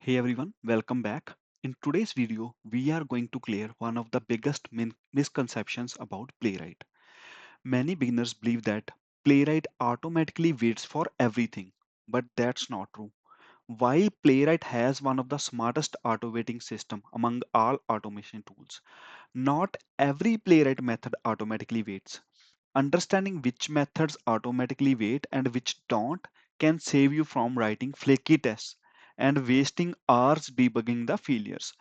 Hey everyone, welcome back. In today's video, we are going to clear one of the biggest misconceptions about Playwright. Many beginners believe that Playwright automatically waits for everything, but that's not true. While Playwright has one of the smartest auto-waiting system among all automation tools, not every Playwright method automatically waits. Understanding which methods automatically wait and which don't can save you from writing flaky tests and wasting hours debugging the failures.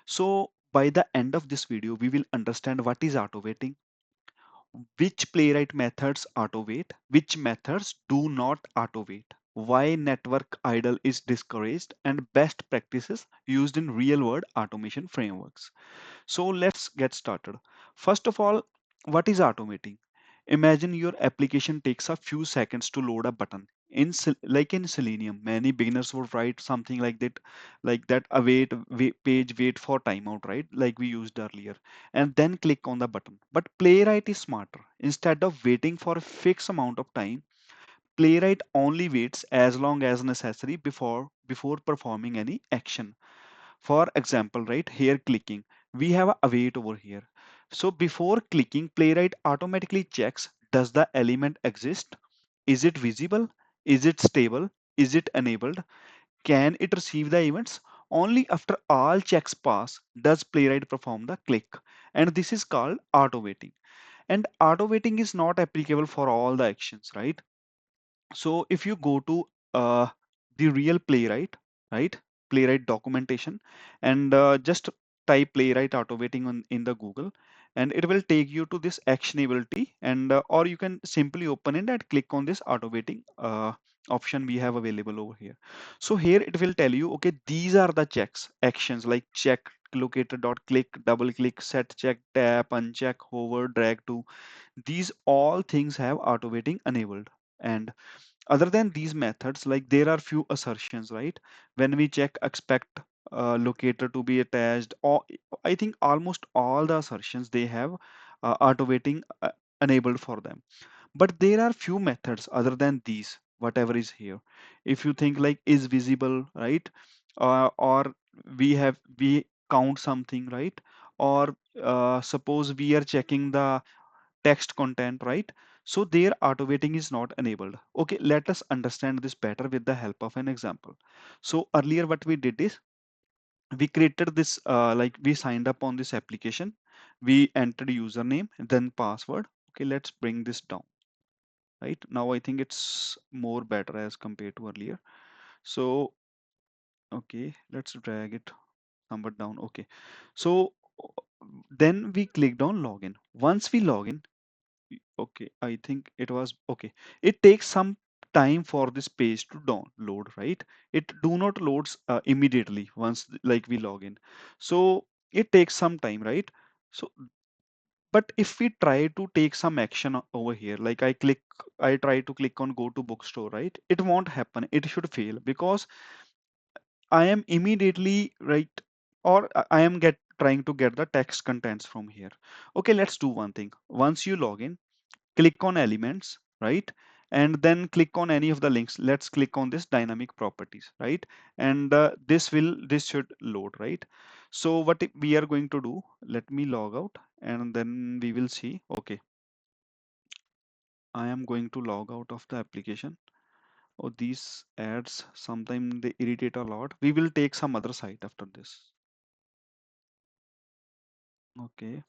So by the end of this video, we will understand what is auto waiting, which playwright methods auto wait, which methods do not auto wait, why network idle is discouraged, and best practices used in real world automation frameworks. So let's get started. First of all, what is automating? Imagine your application takes a few seconds to load a button. Like in Selenium, many beginners would write something like that page wait for timeout, right? Like we used earlier, and then click on the button. But Playwright is smarter. Instead of waiting for a fixed amount of time, Playwright only waits as long as necessary before performing any action. For example, right here clicking, we have a await over here. So before clicking, Playwright automatically checks, does the element exist? Is it visible? Is it stable? Is it enabled? Can it receive the events? Only after all checks pass does Playwright perform the click. And this is called auto waiting. And auto waiting is not applicable for all the actions, right? So if you go to uh, the real playwright, right, playwright documentation, and just type playwright automating in the Google, and it will take you to this actionability, and or you can simply open it and click on this automating option we have available over here. So here it will tell you, okay, these are the checks actions like check locator dot click, double click, set check, tap, uncheck, hover, drag to. These all things have automating enabled. And other than these methods, like there are few assertions, right? When we check expect locator to be attached, or I think almost all the assertions they have auto waiting enabled for them. But there are few methods other than these, whatever is here. If you think like is visible, right? Or we count something, right? Or suppose we are checking the text content, right? So their auto waiting is not enabled. Okay, let us understand this better with the help of an example. So earlier what we did is we created this like we signed up on this application, we entered username then password. Okay, let's bring this down. Right now I think it's more better as compared to earlier. So okay, let's drag it somewhat down. Okay, so then we clicked on login. Once we log in, okay, I think it was okay. It takes some time for this page to download, right? It do not loads immediately once like we log in. So it takes some time, right? So but if we try to take some action over here, like I try to click on go to bookstore, right? It won't happen. It should fail because I am immediately right, or I am get trying to get the text contents from here. Okay, let's do one thing. Once you log in, click on elements, right? And then click on any of the links. Let's click on this dynamic properties, right? And this should load, right? So what we are going to do, let me log out and then we will see. Okay, I am going to log out of the application. Oh, these ads sometimes they irritate a lot. We will take some other site after this. Okay,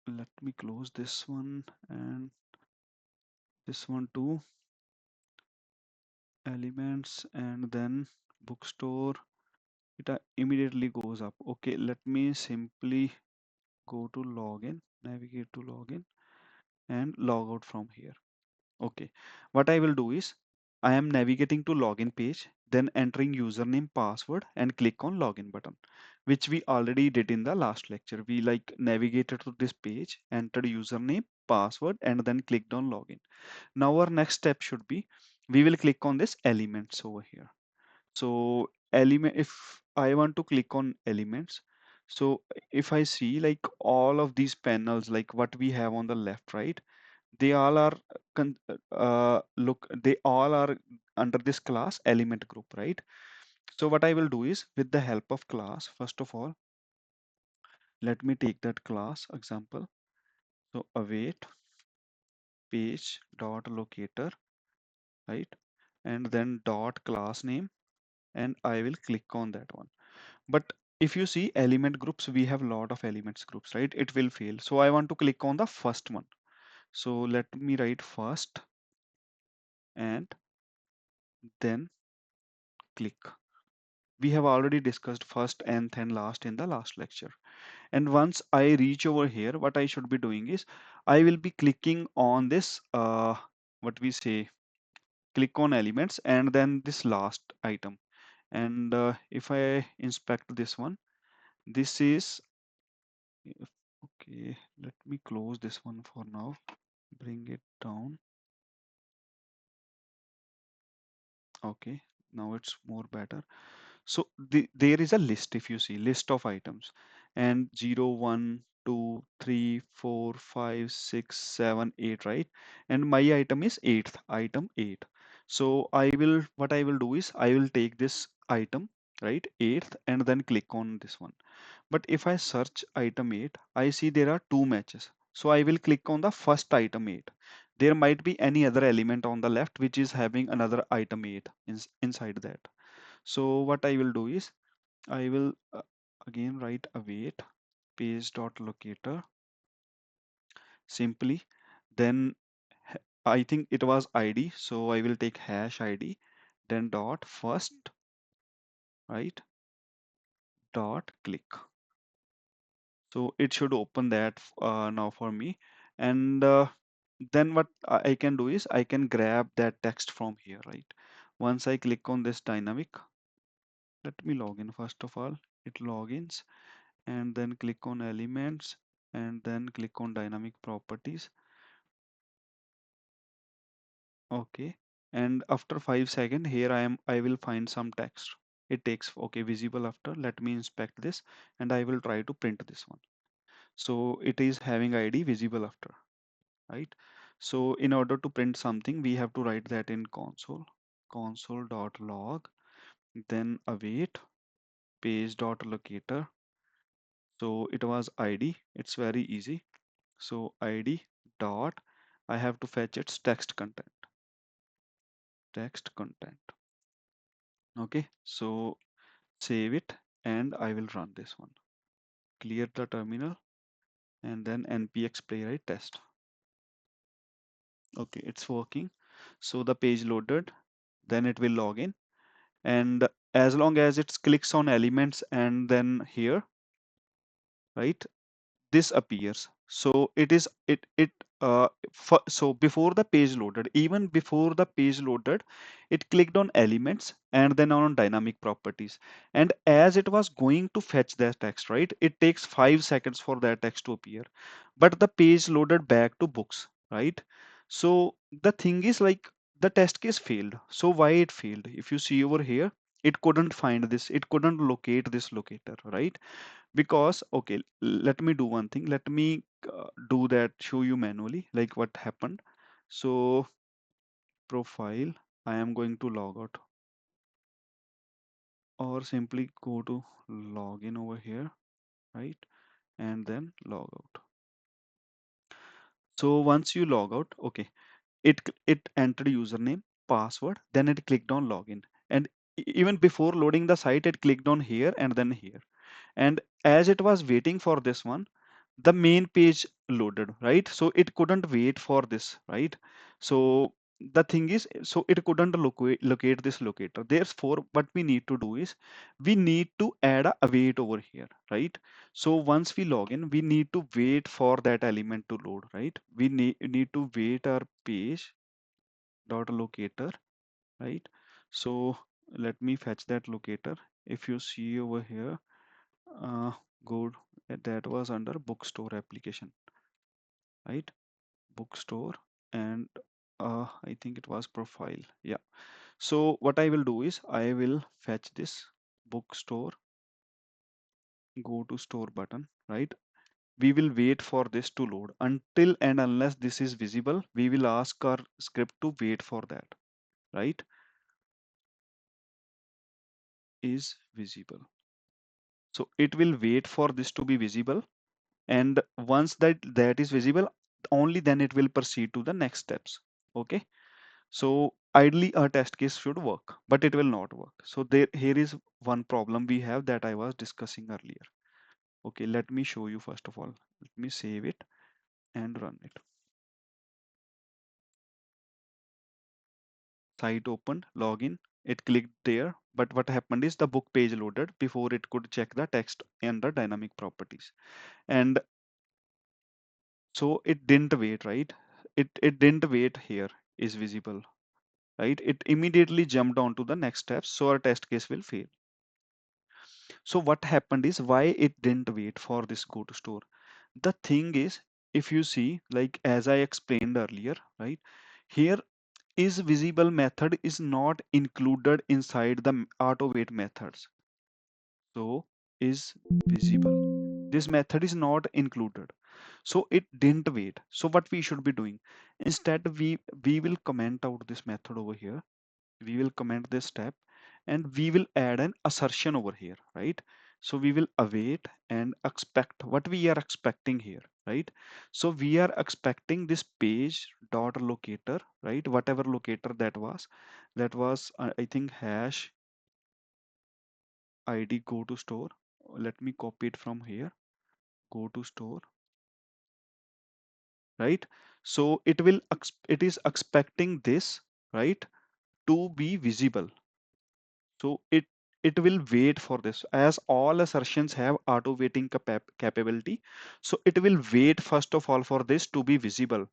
let me close this one and this one too. Elements and then bookstore. It immediately goes up. Okay, let me simply go to login, navigate to login and log out from here. Okay, what I will do is I am navigating to login page, then entering username, password and click on login button, which we already did in the last lecture. We like navigated to this page, entered username, password and then clicked on login. Now our next step should be we will click on this elements over here. So element, if I want to click on elements, so if I see like all of these panels, like what we have on the left, right? They all are look, they all are under this class element group, right? So what I will do is, with the help of class, first of all, let me take that class example. So await page dot locator, right? And then dot class name, and I will click on that one. But if you see element groups, we have a lot of elements groups, right? It will fail. So I want to click on the first one. So let me write first and then click. We have already discussed first and then last in the last lecture. And once I reach over here, what I should be doing is I will be clicking on this, what we say, click on elements and then this last item. And if I inspect this one, this is, okay, let me close this one for now, bring it down. Okay, now it's more better. So there is a list, if you see, list of items, and 0, 1, 2, 3, 4, 5, 6, 7, 8, right? And my item is eighth, item 8. So what I will do is I will take this item, right, eighth, and then click on this one. But if I search item 8, I see there are two matches. So I will click on the first item 8. There might be any other element on the left which is having another item 8 inside that. So what I will do is I will again write await page dot locator simply. Then I think it was ID, so I will take hash ID, then dot first, right, dot click. So it should open that now for me. And then what I can do is I can grab that text from here, right? Once I click on this dynamic, let me log in first of all. It logins and then click on elements and then click on dynamic properties. Okay. And after 5 seconds, here I will find some text. It takes, okay, visible after. Let me inspect this and I will try to print this one. So it is having ID visible after, right? So in order to print something, we have to write that in console.log, then await page.locator. So it was ID. It's very easy. So ID dot, I have to fetch its text content. Okay. So save it and I will run this one. Clear the terminal and then npx playwright test. Okay, it's working. So the page loaded, then it will log in. And as long as it clicks on elements and then here, right, this appears. So it is so before the page loaded, even before the page loaded, it clicked on elements and then on dynamic properties. And as it was going to fetch that text, right, it takes 5 seconds for that text to appear. But the page loaded back to books, right? So the thing is like the test case failed. So why it failed? If you see over here, it couldn't find this, it couldn't locate this locator, right? Because okay, let me do one thing, let me do that, show you manually like what happened. So profile, I am going to log out or simply go to login over here, right, and then log out. So once you log out, okay, it entered username, password, then it clicked on login. And even before loading the site, it clicked on here and then here. And as it was waiting for this one, the main page loaded, right? So it couldn't wait for this, right? So the thing is, so it couldn't locate this locator. Therefore, what we need to do is we need to add a await over here, right? So once we log in, we need to wait for that element to load, right? We need to wait our page dot locator, right? So let me fetch that locator. If you see over here, uh, go, that was under bookstore application, right? Bookstore, and I think it was profile. Yeah. So what I will do is I will fetch this bookstore, go to store button, right? We will wait for this to load. Until and unless this is visible, we will ask our script to wait for that, right? Is visible. So it will wait for this to be visible, and once that is visible, only then it will proceed to the next steps. Okay. So ideally a test case should work, but it will not work. So there here is one problem we have that I was discussing earlier. Okay, let me show you first of all. Let me save it and run it. Site opened, login, it clicked there, but what happened is the book page loaded before it could check the text and the dynamic properties. And so it didn't wait, right? It didn't wait here is visible, right? It immediately jumped on to the next steps, so our test case will fail. So what happened is why it didn't wait for this go to store. The thing is, if you see, like as I explained earlier, right? Here is visible method is not included inside the auto wait methods. So is visible. This method is not included. So it didn't wait. So what we should be doing? Instead, we will comment out this method over here. We will comment this step and we will add an assertion over here, right? So we will await and expect what we are expecting here, right? So we are expecting this page dot locator, right? Whatever locator that was I think hash id go to store. Let me copy it from here. Go to store, right? So it is expecting this, right, to be visible. So it will wait for this as all assertions have auto waiting capability. So it will wait first of all for this to be visible.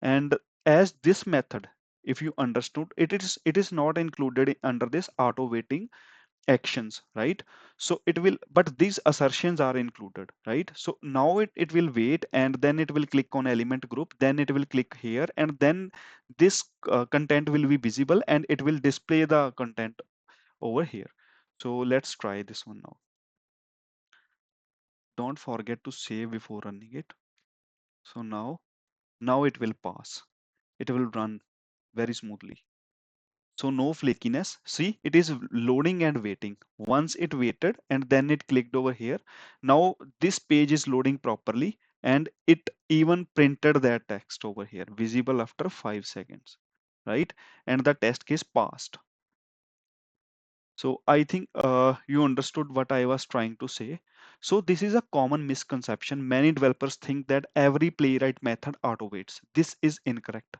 And as this method, if you understood, it is not included under this auto waiting actions, right? So it will, but these assertions are included, right? So now it will wait and then it will click on element group, then it will click here, and then this content will be visible and it will display the content over here. So let's try this one now. Don't forget to save before running it. So now it will pass. It will run very smoothly. So no flakiness. See, it is loading and waiting. Once it waited and then it clicked over here. Now this page is loading properly and it even printed that text over here, visible after 5 seconds, right? And the test case passed. So I think you understood what I was trying to say. So this is a common misconception. Many developers think that every playwright method automates. This is incorrect.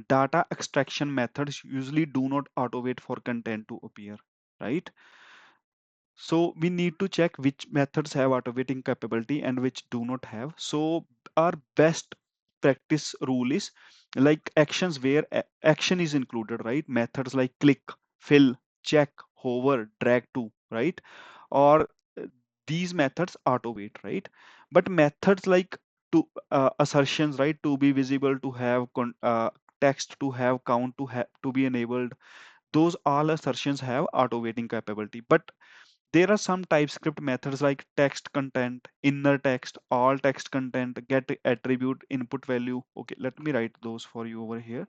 Data extraction methods usually do not automate for content to appear, right? So we need to check which methods have automating capability and which do not have. So our best practice rule is like actions where action is included, right? Methods like click, fill, check, hover, drag to, right? Or these methods automate, right? But methods like to assertions, right? To be visible, to have text, to have count, to be enabled. Those all assertions have automating capability, but there are some TypeScript methods like textContent, innerText, allTextContent, get attribute input value. Okay, let me write those for you over here.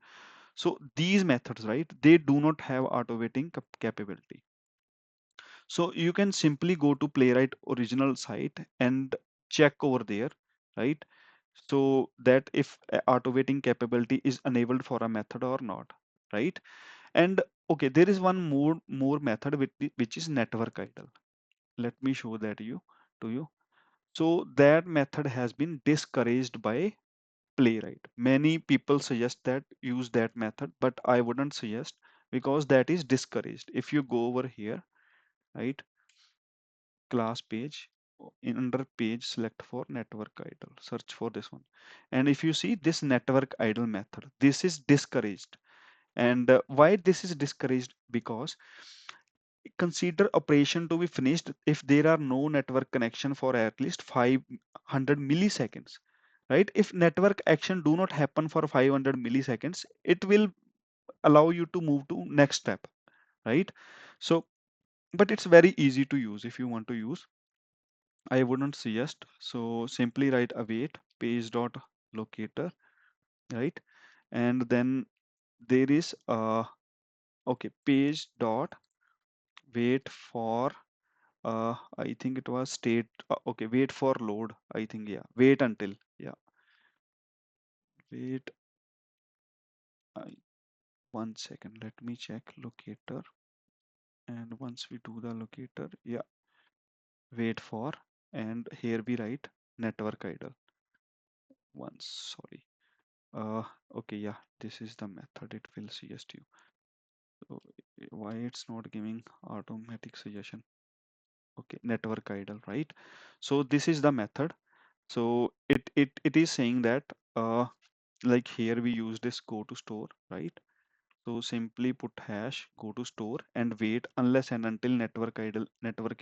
So these methods, right, they do not have auto-waiting capability. So you can simply go to Playwright original site and check over there, right? So that if auto-waiting capability is enabled for a method or not, right? And okay, there is one more method which is network idle. Let me show that to you. So that method has been discouraged by Playwright. Many people suggest that use that method, but I wouldn't suggest because that is discouraged. If you go over here, right, class page, under page, select for network idle, search for this one. And if you see this network idle method, this is discouraged. And why this is discouraged? Because consider operation to be finished if there are no network connection for at least 500 milliseconds, right? If network action do not happen for 500 milliseconds, it will allow you to move to next step, right? So but it's very easy to use if you want to use. I wouldn't suggest. So simply write await page dot locator, right? And then there is okay, page dot wait for I think it was state okay, wait for load. I think yeah, wait until yeah, wait. I, 1 second, let me check locator. And once we do the locator, yeah, wait for, and here we write network idle. Once, sorry. Uh, okay, yeah, this is the method. It will suggest you. So why it's not giving automatic suggestion? Okay, network idle, right? So this is the method. So it is saying that like here we use this go to store, right? So simply put hash go to store and wait unless and until network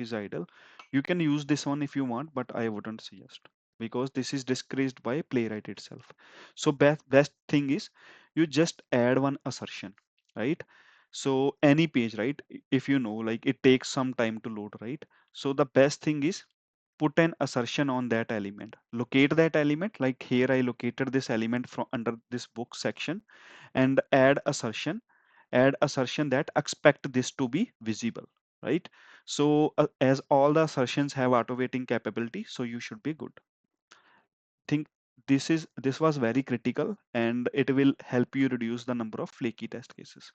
is idle. You can use this one if you want, but I wouldn't suggest because this is discouraged by Playwright itself. So best thing is you just add one assertion, right? So any page, right? If you know like it takes some time to load, right? So the best thing is put an assertion on that element. Locate that element. Like here I located this element from under this book section and add assertion that expect this to be visible, right? So as all the assertions have auto waiting capability, so you should be good. Think this was very critical and it will help you reduce the number of flaky test cases.